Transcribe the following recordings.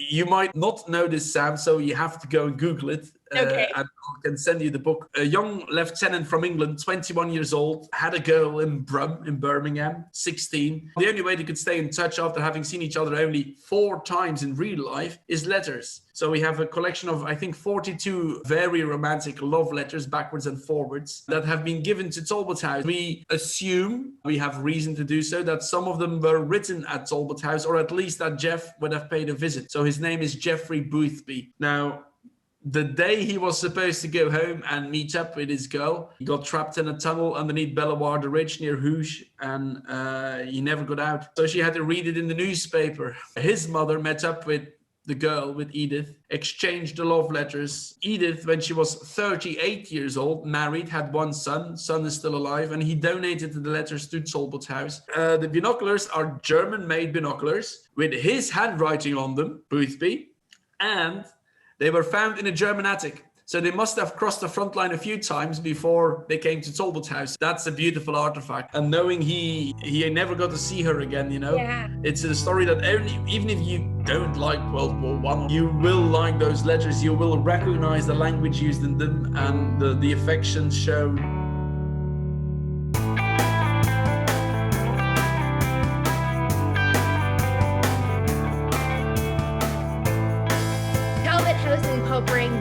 You might not know this, Sam, so you have to go and Google it. Okay. And I can send you the book. A young lieutenant from England, 21 years old, had a girl in Birmingham, 16. The only way they could stay in touch after having seen each other only 4 times in real life is letters. So we have a collection of, I think, 42 very romantic love letters, backwards and forwards, that have been given to Talbot House. We assume, we have reason to do so, that some of them were written at Talbot House, or at least that Jeff would have paid a visit. So his name is Geoffrey Boothby. Now, the day he was supposed to go home and meet up with his girl, he got trapped in a tunnel underneath Bellewaerde Ridge near Hooge, and he never got out. So she had to read it in the newspaper. His mother met up with the girl, with Edith, exchanged the love letters. Edith, when she was 38 years old, married, had 1 son. Son is still alive, and he donated the letters to Talbot House. The binoculars are German-made binoculars with his handwriting on them, Boothby, and they were found in a German attic. So they must have crossed the front line a few times before they came to Talbot House. That's a beautiful artifact. And knowing he never got to see her again, you know? Yeah. It's a story that even if you don't like World War I, you will like those letters. You will recognize the language used in them and the affection shown.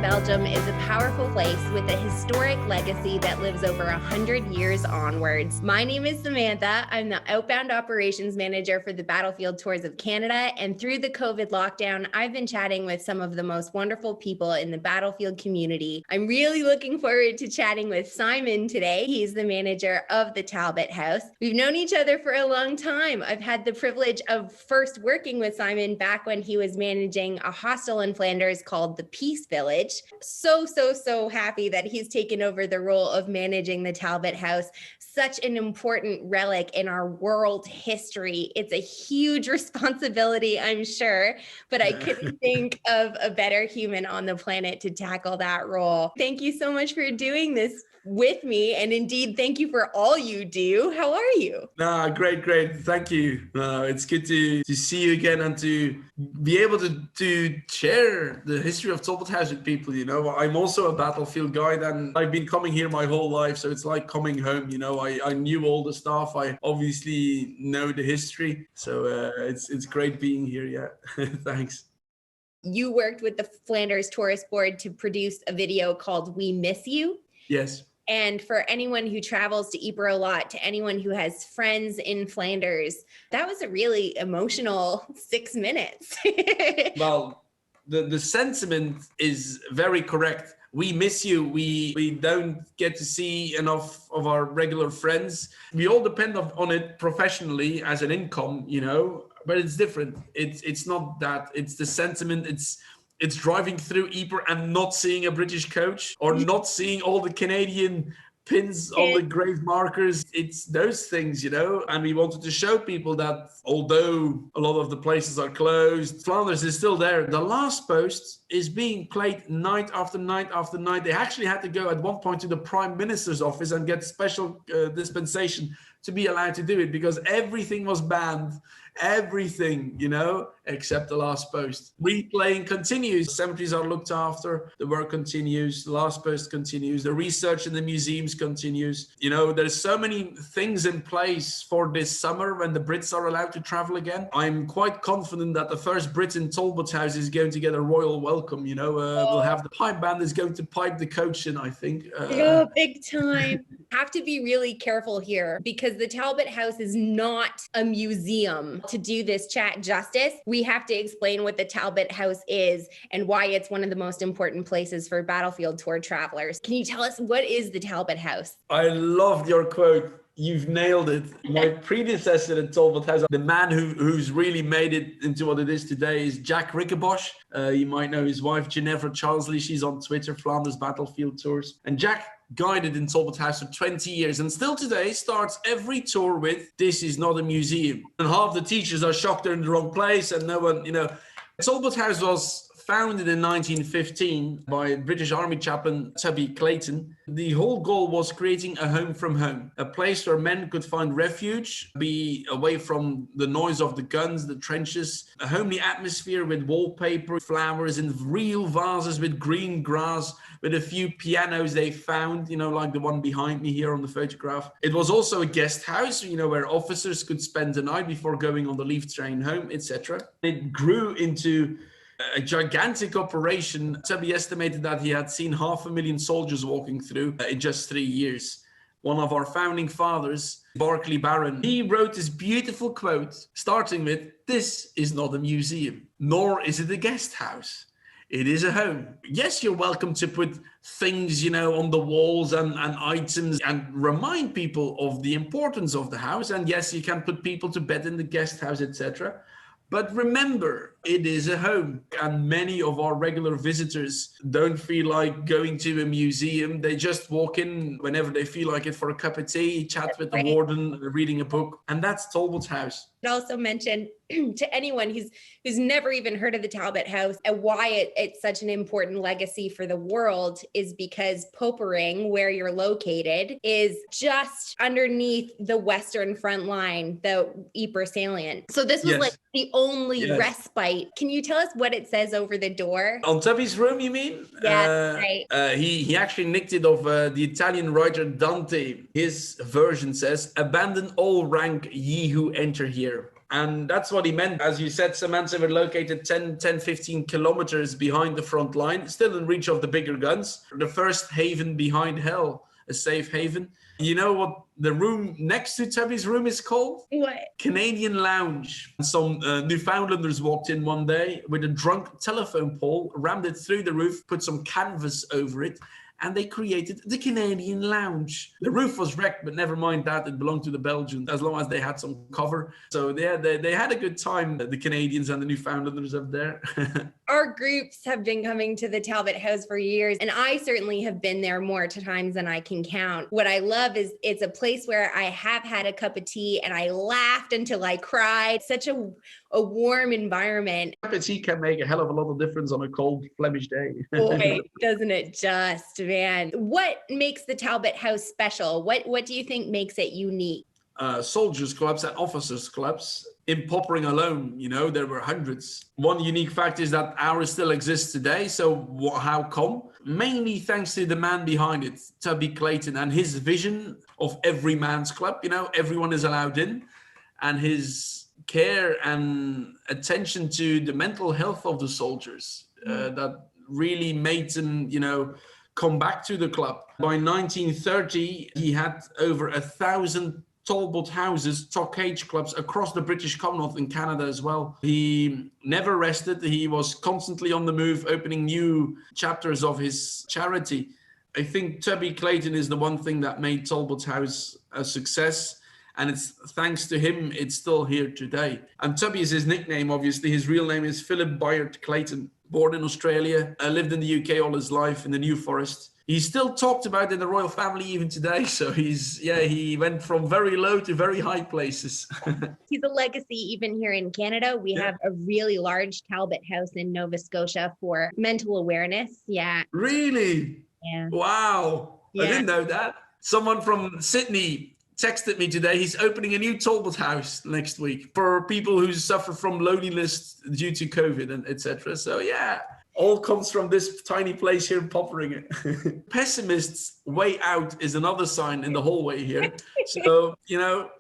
Belgium is a powerful place with a historic legacy that lives over 100 years onwards. My name is Samantha. I'm the Outbound Operations Manager for the Battlefield Tours of Canada. And through the COVID lockdown, I've been chatting with some of the most wonderful people in the Battlefield community. I'm really looking forward to chatting with Simon today. He's the manager of the Talbot House. We've known each other for a long time. I've had the privilege of first working with Simon back when he was managing a hostel in Flanders called the Peace Village. So happy that he's taken over the role of managing the Talbot House. Such an important relic in our world history. It's a huge responsibility, I'm sure, but I couldn't think of a better human on the planet to tackle that role. Thank you so much for doing this with me, and indeed, thank you for all you do. How are you? Great. Thank you. It's good to see you again and to be able to share the history of Talbot House with people. You know, I'm also a Battlefield guide, and I've been coming here my whole life, so it's like coming home. You know, I knew all the stuff. I obviously know the history, so it's great being here. Yeah, thanks. You worked with the Flanders Tourist Board to produce a video called "We Miss You." Yes. And for anyone who travels to Ypres a lot, to anyone who has friends in Flanders, that was a really emotional 6 minutes. Well, the sentiment is very correct. We miss you. We don't get to see enough of our regular friends. We all depend on it professionally as an income, you know, but it's different. It's not that. It's the sentiment. It's driving through Ypres and not seeing a British coach, or not seeing all the Canadian pins on the grave markers. It's those things, you know. And we wanted to show people that although a lot of the places are closed, Flanders is still there. The last post is being played night after night after night. They actually had to go at one point to the Prime Minister's office and get special dispensation to be allowed to do it, because everything was banned. Everything, you know, except the last post. Replaying continues. Cemeteries are looked after. The work continues. The last post continues. The research in the museums continues. You know, there's so many things in place for this summer when the Brits are allowed to travel again. I'm quite confident that the first Brit in Talbot House is going to get a royal welcome. You know, we'll have the pipe band is going to pipe the coach in, I think. Big time. Have to be really careful here, because the Talbot House is not a museum. To do this chat justice, we have to explain what the Talbot House is and why it's one of the most important places for Battlefield Tour travelers. Can you tell us, what is the Talbot House? I loved your quote. You've nailed it. My predecessor at Talbot House, the man who's really made it into what it is today, is Jack Rickabosh. You might know his wife, Ginevra Charlesley. She's on Twitter, Flanders Battlefield Tours. And Jack guided in Talbot House for 20 years and still today starts every tour with, "This is not a museum." And half the teachers are shocked they're in the wrong place and no one, you know. Talbot House was founded in 1915 by British Army chaplain Tubby Clayton. The whole goal was creating a home from home, a place where men could find refuge, be away from the noise of the guns, the trenches, a homely atmosphere with wallpaper, flowers, and real vases with green grass, with a few pianos they found, you know, like the one behind me here on the photograph. It was also a guest house, you know, where officers could spend the night before going on the leave train home, etc. It grew into a gigantic operation. Tubby estimated that he had seen 500,000 soldiers walking through in just 3 years. One of our founding fathers, Barclay Barron, he wrote this beautiful quote, starting with, "This is not a museum, nor is it a guest house. It is a home. Yes, you're welcome to put things, you know, on the walls and items and remind people of the importance of the house. And yes, you can put people to bed in the guest house, etc. But remember, it is a home, and many of our regular visitors don't feel like going to a museum. They just walk in whenever they feel like it for a cup of tea, chat with the warden, reading a book, and that's Talbot House." I'd also mention to anyone who's never even heard of the Talbot House and why it's such an important legacy for the world is because Popering, where you're located, is just underneath the western front line, the Ypres salient. So this was like the only respite. Can you tell us what it says over the door? On Tubby's room, you mean? Yeah, right. He actually nicked it off the Italian writer Dante. His version says, "Abandon all rank, ye who enter here." And that's what he meant. As you said, Samantha, were located 15 kilometers behind the front line, still in reach of the bigger guns. The first haven behind hell, a safe haven. You know what the room next to Tubby's room is called? What? Canadian Lounge. Some Newfoundlanders walked in one day with a drunk telephone pole, rammed it through the roof, put some canvas over it, and they created the Canadian Lounge. The roof was wrecked, but never mind that, it belonged to the Belgians, as long as they had some cover. So they had a good time, the Canadians and the Newfoundlanders up there. Our groups have been coming to the Talbot House for years, and I certainly have been there more times than I can count. What I love is it's a place where I have had a cup of tea and I laughed until I cried. Such a warm environment. A cup of tea can make a hell of a lot of difference on a cold Flemish day. Boy, doesn't it just, man. What makes the Talbot House special? What do you think makes it unique? Soldiers clubs and officers clubs. In Popering alone, you know, there were hundreds. One unique fact is that ours still exists today. So how come? Mainly thanks to the man behind it, Tubby Clayton, and his vision of every man's club. You know, everyone is allowed in, and his care and attention to the mental health of the soldiers that really made them, you know, come back to the club. By 1930, he had over 1,000 Talbot houses, stockade clubs across the British Commonwealth and Canada as well. He never rested. He was constantly on the move, opening new chapters of his charity. I think Tubby Clayton is the one thing that made Talbot House a success. And it's thanks to him, it's still here today. And Tubby is his nickname, obviously. His real name is Philip Byard Clayton. Born in Australia, lived in the UK all his life in the New Forest. He's still talked about in the royal family even today. So he went from very low to very high places. He's a legacy even here in Canada. We have a really large Talbot House in Nova Scotia for mental awareness. Yeah. Really? Yeah. Wow. Yeah. I didn't know that. Someone from Sydney texted me today. He's opening a new Talbot House next week for people who suffer from loneliness due to COVID and etc. So yeah. All comes from this tiny place here in Popering. Pessimist's way out is another sign in the hallway here. So, you know,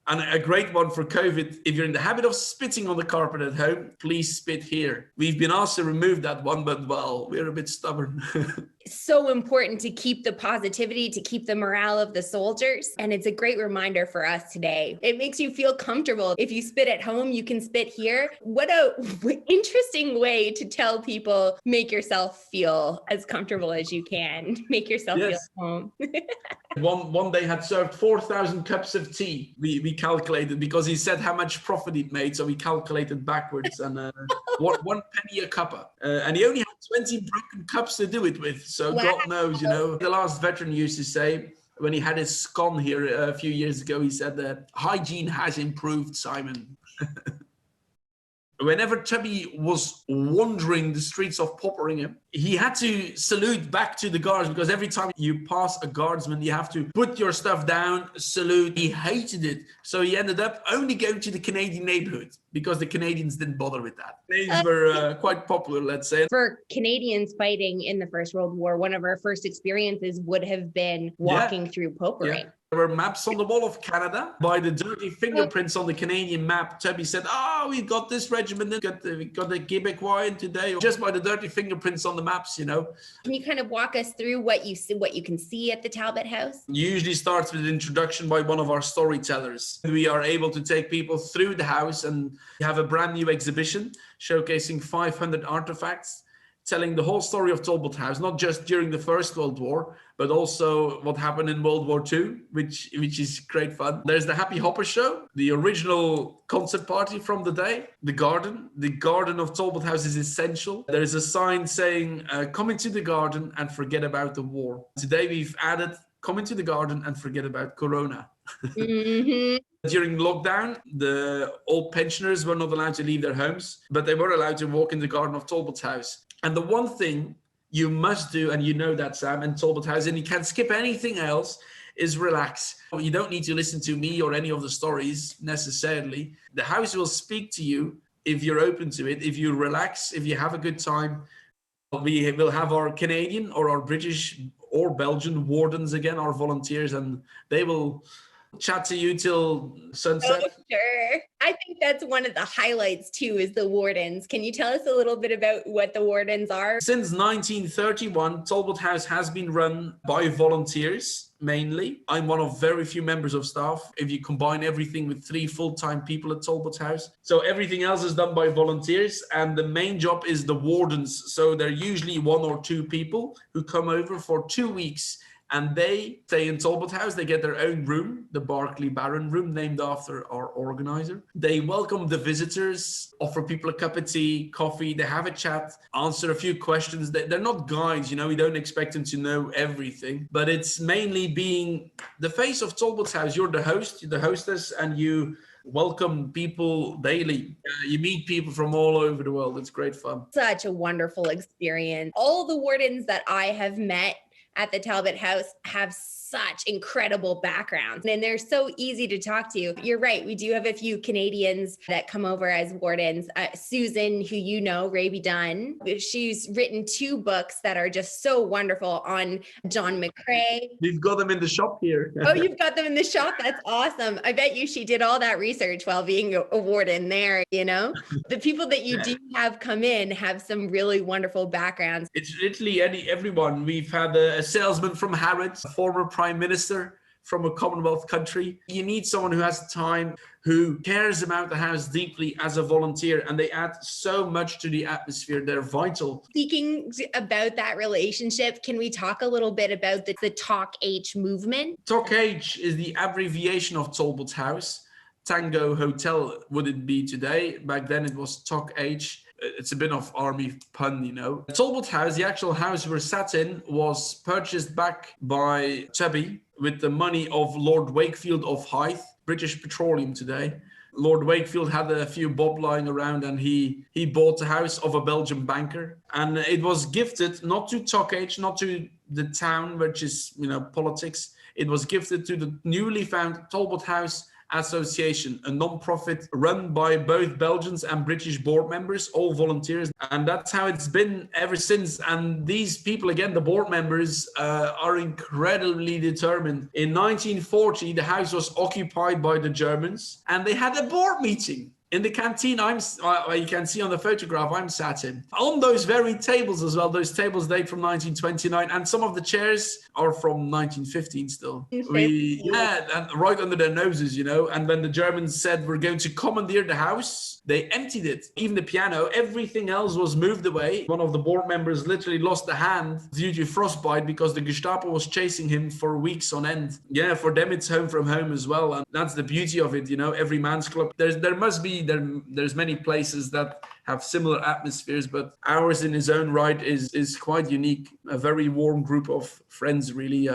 and a great one for COVID. If you're in the habit of spitting on the carpet at home, please spit here. We've been asked to remove that one, but well, we're a bit stubborn. So important to keep the positivity, to keep the morale of the soldiers. And it's a great reminder for us today. It makes you feel comfortable. If you spit at home, you can spit here. What a interesting way to tell people, make yourself feel as comfortable as you can. Make yourself feel at home. One day had served 4,000 cups of tea. We calculated because he said how much profit he'd made. So we calculated backwards and one penny a cuppa. And he only had 20 broken cups to do it with. So wow. God knows, you know, the last veteran used to say when he had his scone here a few years ago, he said that hygiene has improved, Simon. whenever Tubby was wandering the streets of Popperingham, he had to salute back to the guards, because every time you pass a guardsman, you have to put your stuff down, salute. He hated it. So he ended up only going to the Canadian neighborhood, because the Canadians didn't bother with that. Canadians were quite popular, let's say. For Canadians fighting in the First World War, one of our first experiences would have been walking through Poperinghe. Yeah. There were maps on the wall of Canada. By the dirty fingerprints on the Canadian map, Tubby said, we got we got the Quebecois in today, just by the dirty fingerprints on the maps, you know. Can you kind of walk us through what you can see at the Talbot House? Usually starts with an introduction by one of our storytellers. We are able to take people through the house and have a brand new exhibition showcasing 500 artifacts, telling the whole story of Talbot House, not just during the First World War, but also what happened in World War II, which is great fun. There's the Happy Hopper Show, the original concert party from the day, the garden of Talbot House is essential. There is a sign saying, come into the garden and forget about the war. Today we've added, come into the garden and forget about Corona. Mm-hmm. During lockdown, the old pensioners were not allowed to leave their homes, but they were allowed to walk in the garden of Talbot House. And the one thing you must do, and you know that, Sam, in Talbot House, and you can't skip anything else, is relax. You don't need to listen to me or any of the stories necessarily. The house will speak to you if you're open to it, if you relax, if you have a good time. We will have our Canadian or our British or Belgian wardens again, our volunteers, and they will chat to you till sunset. Oh, sure. I think that's one of the highlights too, is the wardens. Can you tell us a little bit about what the wardens are? Since 1931, Talbot House has been run by volunteers mainly. I'm one of very few members of staff, if you combine everything with 3 full-time people at Talbot House. So everything else is done by volunteers, and the main job is the wardens. So they're usually 1 or 2 people who come over for 2 weeks, and they stay in Talbot House. They get their own room, the Barclay Barron room, named after our organizer. They welcome the visitors, offer people a cup of tea, coffee. They have a chat, answer a few questions. They're not guides, you know, we don't expect them to know everything, but it's mainly being the face of Talbot House. You're the host, the hostess, and you welcome people daily. You meet people from all over the world. It's great fun. Such a wonderful experience. All the wardens that I have met at the Talbot House have such incredible backgrounds, and they're so easy to talk to. You're right. We do have a few Canadians that come over as wardens. Susan, who you know, Raby Dunn, she's written 2 books that are just so wonderful on John McCrae. We've got them in the shop here. Oh, you've got them in the shop? That's awesome. I bet you she did all that research while being a warden there, you know? The people that you do have come in have some really wonderful backgrounds. It's literally everyone. We've had a salesman from Harrods, a former prime minister from a Commonwealth country. You need someone who has time, who cares about the house deeply as a volunteer, and they add so much to the atmosphere. They're vital. Speaking about that relationship, can we talk a little bit about the Talk H movement? Talk H is the abbreviation of Talbot House. Tango Hotel would it be today. Back then it was Talk H. It's a bit of army pun, you know. Talbot House, the actual house we're sat in, was purchased back by Tubby with the money of Lord Wakefield of Hythe, British Petroleum today. Lord Wakefield had a few bob lying around, and he bought the house of a Belgian banker. And it was gifted not to Talk H, not to the town, which is, you know, politics. It was gifted to the newly found Talbot House Association, a non-profit run by both Belgians and British board members, all volunteers. And that's how it's been ever since. And these people, again, the board members, are incredibly determined. In 1940, the house was occupied by the Germans, and they had a board meeting in the canteen. You can see on the photograph I'm sat in. On those very tables as well, those tables date from 1929, and some of the chairs are from 1915 still. And right under their noses, you know. And when the Germans said we're going to commandeer the house, they emptied it. Even the piano, everything else was moved away. One of the board members literally lost a hand due to frostbite because the Gestapo was chasing him for weeks on end. Yeah, for them it's home from home as well, and that's the beauty of it, you know. Every man's club. There's many places that have similar atmospheres, but ours in its own right is quite unique. A very warm group of friends, really.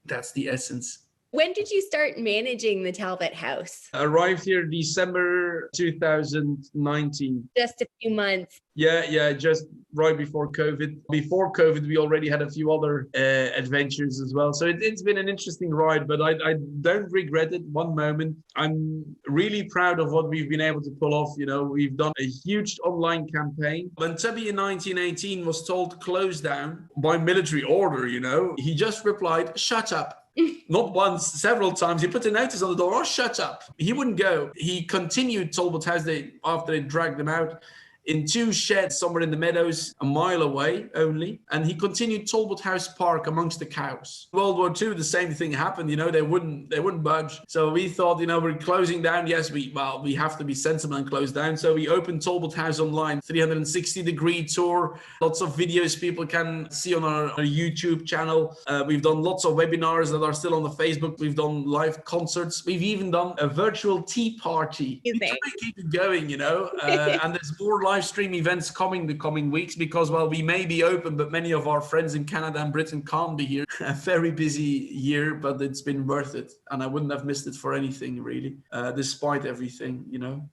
That's the essence. When did you start managing the Talbot House? Arrived here December 2019. Just a few months. Yeah, just right before COVID. Before COVID, we already had a few other adventures as well. So it's been an interesting ride, but I don't regret it one moment. I'm really proud of what we've been able to pull off. We've done a huge online campaign. When Tubby in 1918 was told to close down by military order, he just replied, "Shut up." Not once, several times. He put a notice on the door, "Oh, shut up." He wouldn't go. He continued Talbot House after they dragged him out in 2 sheds somewhere in the meadows, a mile away only. And he continued Talbot House Park amongst the cows. World War II, the same thing happened. They wouldn't budge. So we thought, we're closing down. Yes, we have to be sensible and close down. So we opened Talbot House online, 360-degree tour. Lots of videos people can see on our YouTube channel. We've done lots of webinars that are still on the Facebook. We've done live concerts. We've even done a virtual tea party. We try to keep it going, and there's more live stream events coming the coming weeks because, we may be open, but many of our friends in Canada and Britain can't be here. A very busy year, but it's been worth it. And I wouldn't have missed it for anything, really, despite everything,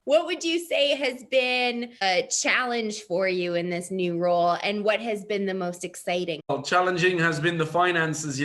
What would you say has been a challenge for you in this new role, and what has been the most exciting? Well, challenging has been the finances,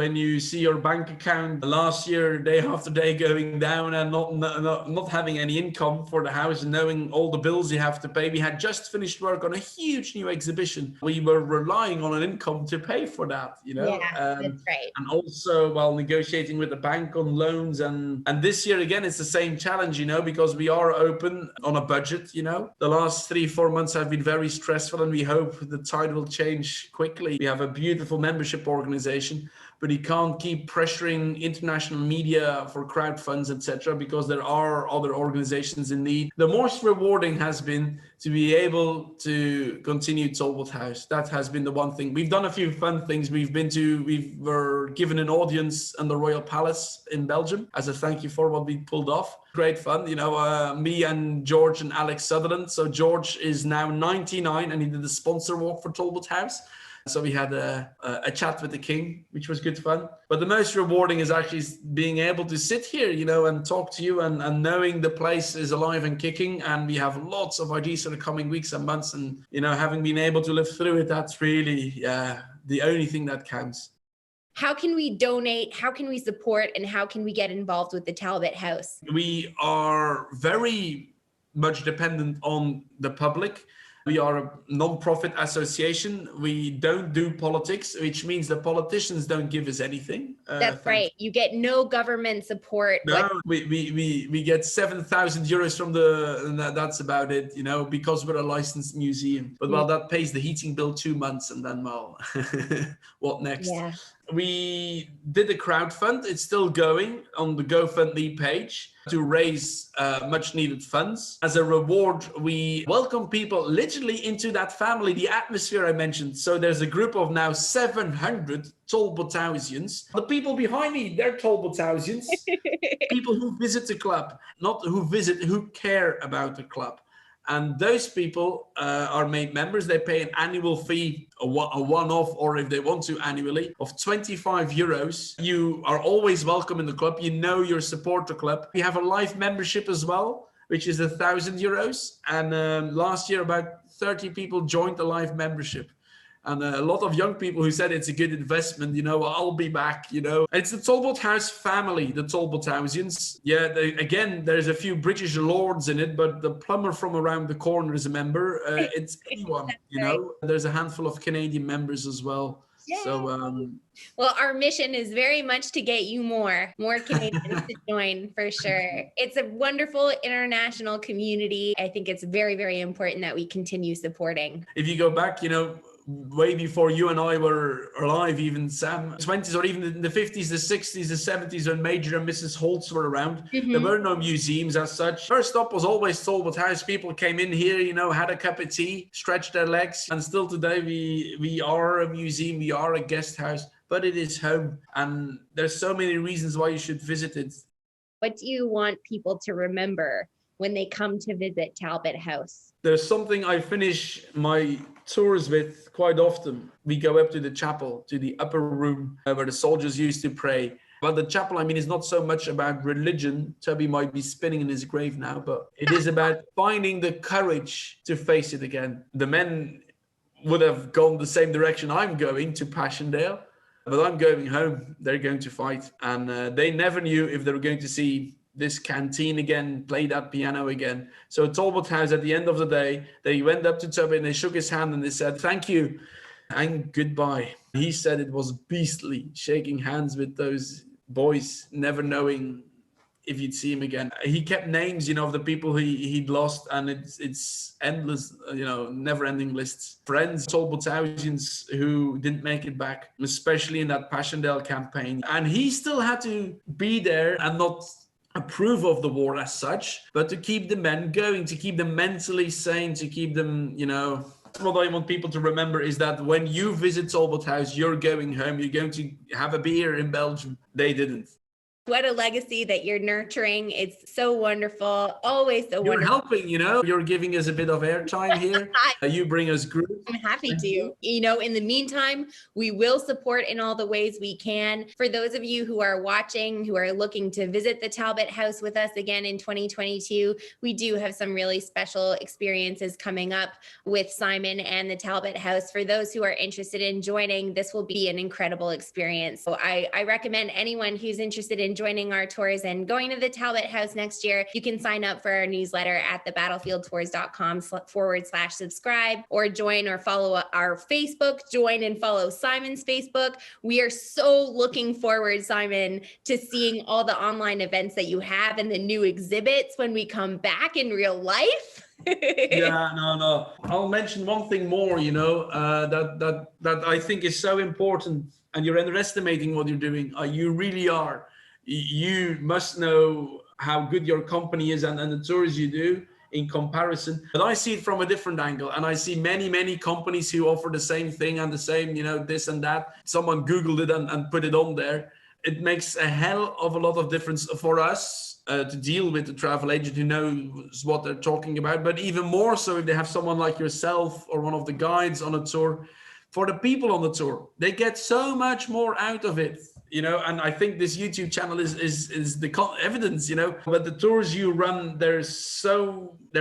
when you see your bank account last year, day after day going down and not having any income for the house and knowing all the bills you have to pay. We had just finished work on a huge new exhibition. We were relying on an income to pay for that, Yeah, that's right. And also while negotiating with the bank on loans. And this year, again, it's the same challenge, because we are open on a budget, The last 3-4 months have been very stressful, and we hope the tide will change quickly. We have a beautiful membership organization, but he can't keep pressuring international media for crowd funds, etc., because there are other organizations in need. The most rewarding has been to be able to continue Talbot House. That has been the one thing. We've done a few fun things. We were given an audience in the Royal Palace in Belgium as a thank you for what we pulled off. Great fun, me and George and Alex Sutherland. So George is now 99 and he did the sponsor walk for Talbot House. So we had a chat with the king, which was good fun. But the most rewarding is actually being able to sit here, and talk to you and knowing the place is alive and kicking. And we have lots of ideas for the coming weeks and months. And, having been able to live through it, that's really the only thing that counts. How can we donate? How can we support? And how can we get involved with the Talbot House? We are very much dependent on the public. We are a non-profit association. We don't do politics, which means the politicians don't give us anything. That's right. You get no government support. No, we get 7,000 euros from that's about it, because we're a licensed museum. But that pays the heating bill 2 months, and then what next? Yeah. We did a crowdfund. It's still going on the GoFundMe page to raise much needed funds. As a reward, we welcome people literally into that family, the atmosphere I mentioned. So there's a group of now 700 Talbot Housians. The people behind me, they're Talbot Housians. People who visit the club, not who visit, who care about the club. And those people are made members. They pay an annual fee, a one-off, or if they want to annually, of 25 euros. You are always welcome in the club. You support the club. We have a live membership as well, which is 1,000 euros. And last year, about 30 people joined the live membership. And a lot of young people who said it's a good investment, I'll be back, It's the Talbot House family, the Talbot Housians. Yeah, there's a few British lords in it, but the plumber from around the corner is a member. It's anyone, There's a handful of Canadian members as well. Yay. So, well, our mission is very much to get you more Canadians to join, for sure. It's a wonderful international community. I think it's very, very important that we continue supporting. If you go back, way before you and I were alive, even Sam, 20s or even in the 50s, the 60s, the 70s, when Major and Mrs. Holtz were around, there were no museums as such. First stop was always Talbot House. People came in here, had a cup of tea, stretched their legs. And still today, we are a museum, we are a guest house, but it is home. And there's so many reasons why you should visit it. What do you want people to remember when they come to visit Talbot House? There's something I finish my tours with quite often. We go up to the chapel, to the upper room where the soldiers used to pray. But the chapel, I mean, is not so much about religion. Toby might be spinning in his grave now, but it is about finding the courage to face it again. The men would have gone the same direction I'm going, to Passchendaele, but I'm going home. They're going to fight. And they never knew if they were going to see this canteen again, play that piano again. So Talbot House, at the end of the day, they went up to Toby and they shook his hand and they said, thank you and goodbye. He said it was beastly, shaking hands with those boys, never knowing if you'd see him again. He kept names, of the people he'd lost, and it's endless, never-ending lists. Friends, Talbot Housians who didn't make it back, especially in that Passchendaele campaign. And he still had to be there and not approve of the war as such, but to keep the men going, to keep them mentally sane, to keep them, What I want people to remember is that when you visit Talbot House, you're going home, you're going to have a beer in Belgium. They didn't. What a legacy that you're nurturing. It's so wonderful. Always so wonderful. You're helping, you're giving us a bit of airtime here. You bring us group. I'm happy to. In the meantime, we will support in all the ways we can. For those of you who are watching, who are looking to visit the Talbot House with us again in 2022, we do have some really special experiences coming up with Simon and the Talbot House. For those who are interested in joining, this will be an incredible experience. So I recommend anyone who's interested in joining our tours and going to the Talbot House next year, you can sign up for our newsletter at thebattlefieldtours.com/subscribe, or join or follow our Facebook, join and follow Simon's Facebook. We are so looking forward, Simon, to seeing all the online events that you have and the new exhibits when we come back in real life. Yeah, no. I'll mention one thing more, that I think is so important, and you're underestimating what you're doing. You really are. You must know how good your company is and the tours you do in comparison. But I see it from a different angle, and I see many companies who offer the same thing and the same, this and that. Someone Googled it and put it on there. It makes a hell of a lot of difference for us to deal with the travel agent who knows what they're talking about, but even more so if they have someone like yourself or one of the guides on a tour. For the people on the tour, they get so much more out of it. And I think this YouTube channel is the evidence, but the tours you run, they're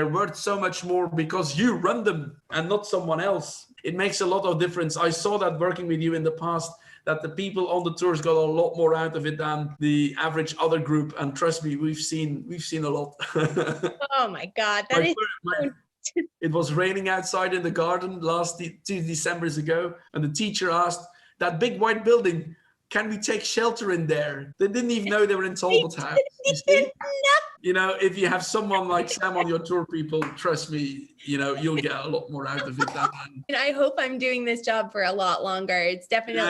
worth so much more because you run them and not someone else. It makes a lot of difference. I saw that working with you in the past, that the people on the tours got a lot more out of it than the average other group. And trust me, we've seen a lot. Oh my God, that is. It was raining outside in the garden 2 Decembers ago, and the teacher asked, that big white building, can we take shelter in there? They didn't even know they were in Talbot House. You see? If you have someone like Sam on your tour, people, trust me, you'll get a lot more out of it. And I hope I'm doing this job for a lot longer. It's definitely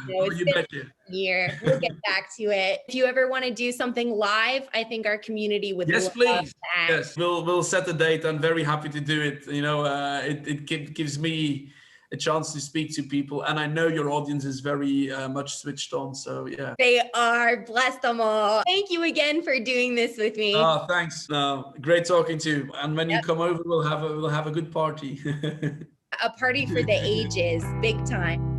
it's been a year. We'll get back to it. If you ever want to do something live, I think our community would love please. that. Yes, we'll set the date. I'm very happy to do it. It gives me a chance to speak to people, and I know your audience is very much switched on, so yeah, they are. Bless them all. Thank you again for doing this with me. Thanks. Great talking to you, and when you come over, we'll have a good party. A party for the ages, big time.